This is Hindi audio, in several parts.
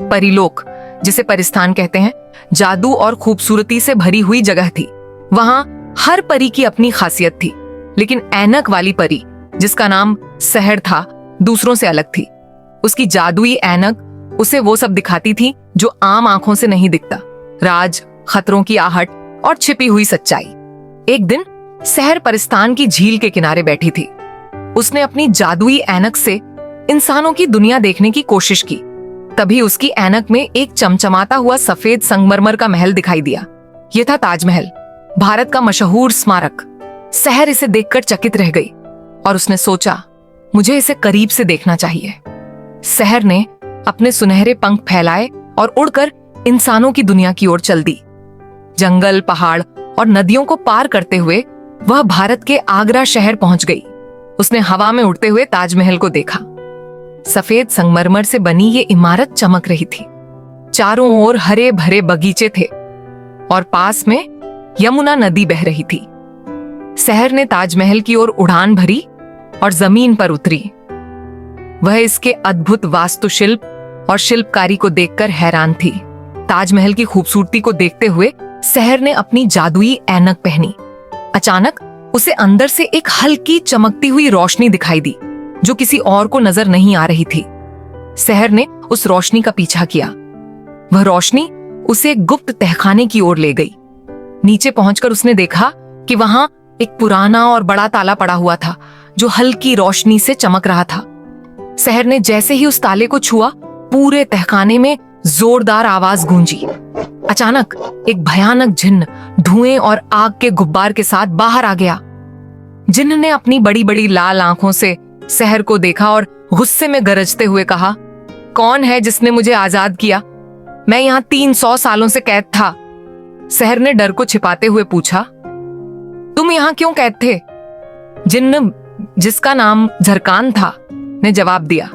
परीलोक, जिसे परिस्तान कहते हैं, जादू और खूबसूरती से भरी हुई जगह थी। वहां हर परी की अपनी खासियत थी, लेकिन ऐनक वाली परी, जिसका नाम सहर था, दूसरों से अलग थी। उसकी जादुई ऐनक उसे वो सब दिखाती थी जो आम आंखों से नहीं दिखता, राज, खतरों की आहट और छिपी हुई सच्चाई। एक दिन सहर परिस्तान की झील के किनारे बैठी थी। उसने अपनी जादुई ऐनक से इंसानों की दुनिया देखने की कोशिश की। तभी उसकी ऐनक में एक चमचमाता हुआ सफेद संगमरमर का महल दिखाई दिया। यह था ताजमहल, भारत का मशहूर स्मारक। सहर इसे देखकर चकित रह गई और उसने सोचा, मुझे इसे करीब से देखना चाहिए। सहर ने अपने सुनहरे पंख फैलाए और उड़कर इंसानों की दुनिया की ओर चल दी। जंगल, पहाड़ और नदियों को पार करते हुए वह भारत के आगरा शहर पहुंच गई। उसने हवा में उड़ते हुए ताजमहल को देखा। सफेद संगमरमर से बनी ये इमारत चमक रही थी। चारों ओर हरे भरे बगीचे थे और पास में यमुना नदी बह रही थी। सहर ने ताजमहल की ओर उड़ान भरी और जमीन पर उतरी। वह इसके अद्भुत वास्तुशिल्प और शिल्पकारी को देखकर हैरान थी। ताजमहल की खूबसूरती को देखते हुए सहर ने अपनी जादुई ऐनक पहनी। अचानक उसे अंदर से एक हल्की चमकती हुई रोशनी दिखाई दी, जो किसी और को नजर नहीं आ रही थी। सहर ने उस रोशनी का पीछा किया। वह रोशनी उसे एक गुप्त तहखाने की ओर ले गई। नीचे पहुंचकर उसने देखा कि वहां एक पुराना और बड़ा ताला पड़ा हुआ था, जो हल्की रोशनी से चमक रहा था। सहर ने जैसे ही उस ताले को छुआ, पूरे तहखाने में जोरदार आवाज गूंजी। अचानक एक भयानक जिन्न धुएं और आग के गुब्बार के साथ बाहर आ गया। जिन्न ने अपनी बड़ी बड़ी लाल आंखों से सहर को देखा और गुस्से में गरजते हुए कहा, कौन है जिसने मुझे आजाद किया? मैं यहाँ 300 सालों से कैद था। सहर ने डर को छिपाते हुए पूछा, तुम यहाँ क्यों कैद थे? जिन्न, जिसका नाम झरकान था, ने जवाब दिया,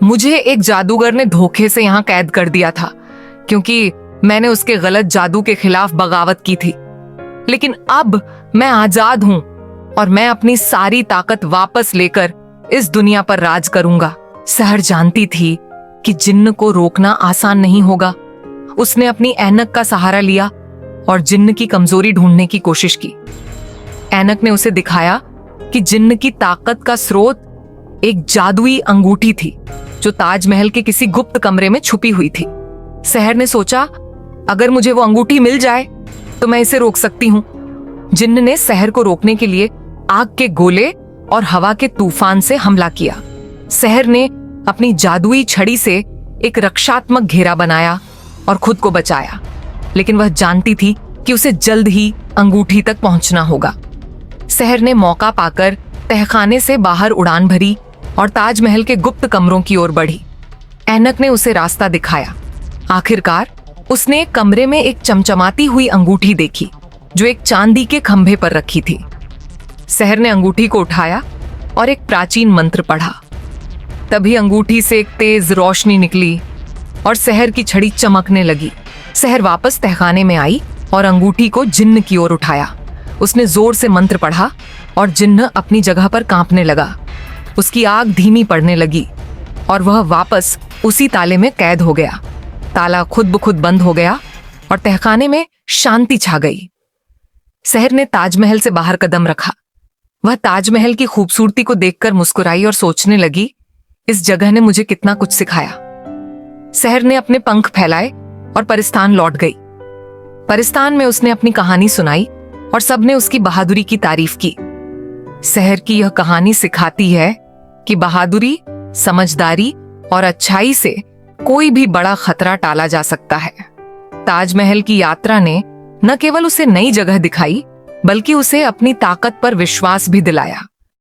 मुझे एक जादूगर ने धोखे से यहाँ कैद कर दिया था, क्योंकि मैंने उसके गलत जादू के खिलाफ बगावत की थी। लेकिन अब मैं आजाद हूं और मैं अपनी सारी ताकत वापस लेकर इस दुनिया पर राज करूंगा। सहर जानती थी कि जिन्न को रोकना आसान नहीं होगा। उसने अपनी ऐनक का सहारा लिया और जिन्न की कमजोरी ढूंढने की कोशिश की। ऐनक ने उसे दिखाया कि जिन्न की ताकत का स्रोत एक जादुई अंगूठी थी, जो ताजमहल के किसी गुप्त कमरे में छुपी हुई थी। सहर ने सोचा, अगर मुझे वो अंगूठी मिल जाए तो मैं इसे रोक सकती हूँ। जिन्न ने सहर को रोकने के लिए आग के गोले और हवा के तूफान से हमला किया। सहर ने अपनी जादुई छड़ी से एक रक्षात्मक घेरा बनाया और खुद को बचाया, लेकिन वह जानती थी कि उसे जल्द ही अंगूठी तक पहुंचना होगा। सहर ने मौका पाकर तहखाने से बाहर उड़ान भरी और ताजमहल के गुप्त कमरों की ओर बढ़ी। ऐनक ने उसे रास्ता दिखाया। आखिरकार उसने कमरे में एक चमचमाती हुई अंगूठी देखी, जो एक चांदी के खंभे पर रखी थी। सहर ने अंगूठी को उठाया और एक प्राचीन मंत्र पढ़ा। तभी अंगूठी से एक तेज रोशनी निकली और सहर की छड़ी चमकने लगी। सहर वापस तहखाने में आई और अंगूठी को जिन्न की ओर उठाया। उसने जोर से मंत्र पढ़ा और जिन्न अपनी जगह पर कांपने लगा। उसकी आग धीमी पड़ने लगी और वह वापस उसी ताले में कैद हो गया। ताला खुद ब खुद बंद हो गया और तहखाने में शांति छा गई। सहर ने ताजमहल से बाहर कदम रखा। वह ताजमहल की खूबसूरती को देखकर मुस्कुराई और सोचने लगी, इस जगह ने मुझे कितना कुछ सिखाया। सहर ने अपने पंख फैलाए और परिस्तान लौट गई। परिस्तान में उसने अपनी कहानी सुनाई और सबने उसकी बहादुरी की तारीफ की। सहर की यह कहानी सिखाती है कि बहादुरी, समझदारी और अच्छाई से कोई भी बड़ा खतरा टाला जा सकता है। ताजमहल की यात्रा ने न केवल उसे नई जगह दिखाई, बल्कि उसे अपनी ताकत पर विश्वास भी दिलाया।